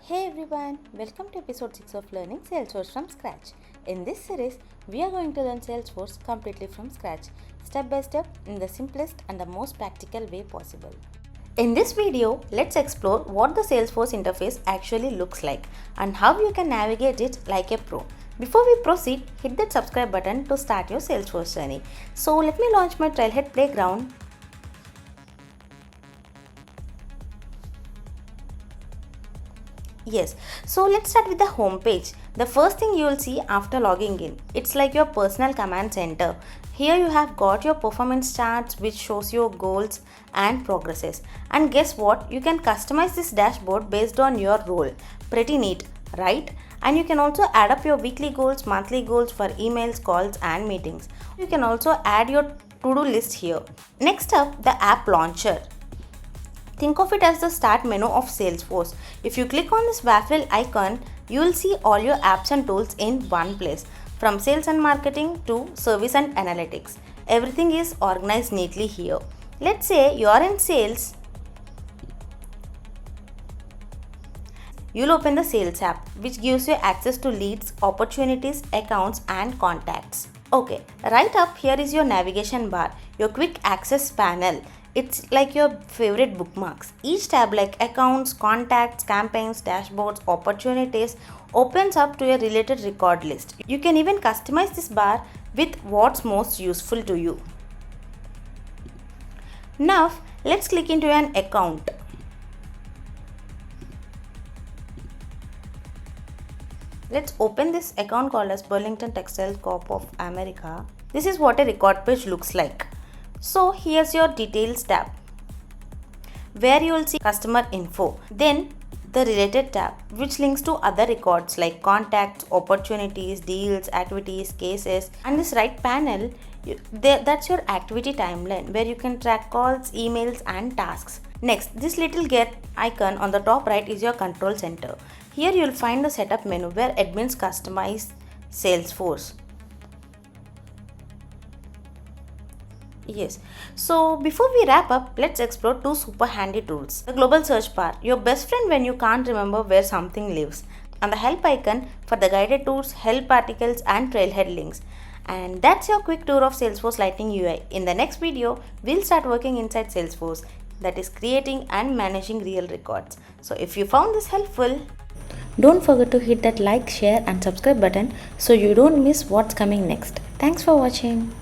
Hey everyone, welcome to episode 6 of Learning Salesforce from Scratch. In this series, we are going to learn Salesforce completely from scratch, step by step in the simplest and the most practical way possible. In this video, let's explore what the Salesforce interface actually looks like and how you can navigate it like a pro. Before we proceed, hit that subscribe button to start your Salesforce journey. So let me launch my Trailhead playground. Yes, so let's start with the home page. The first thing you will see after logging in, it's like your personal command center. Here you have got your performance charts which shows your goals and progresses. And guess what? You can customize this dashboard based on your role. Pretty neat, right? And you can also add up your weekly goals, monthly goals for emails, calls and meetings. You can also add your to-do list here. Next up, the app launcher. Think of it as the start menu of Salesforce. If you click on this waffle icon, you will see all your apps and tools in one place. From sales and marketing to service and analytics. Everything is organized neatly here. Let's say you are in sales. You'll open the Sales app, which gives you access to leads, opportunities, accounts and contacts. Okay, right up here is your navigation bar, your quick access panel. It's like your favorite bookmarks. Each tab like accounts, contacts, campaigns, dashboards, opportunities opens up to a related record list. You can even customize this bar with what's most useful to you. Now let's click into an account. Let's open this account called as Burlington Textile Corp of America. This is what a record page looks like. So here's your details tab where you will see customer info. Then the related tab which links to other records like contacts, opportunities, deals, activities, cases. And this right panel, that's your activity timeline where you can track calls, emails and tasks. Next, this little get icon on the top right is your control center. Here you will find the setup menu where admins customize Salesforce. Yes, so before we wrap up, let's explore two super handy tools. The global search bar, your best friend when you can't remember where something lives. And the help icon for the guided tours, help articles and trailhead links. And that's your quick tour of Salesforce Lightning UI. In the next video, we'll start working inside Salesforce, that is creating and managing real records. So if you found this helpful, don't forget to hit that like, share and subscribe button so you don't miss what's coming next. Thanks for watching.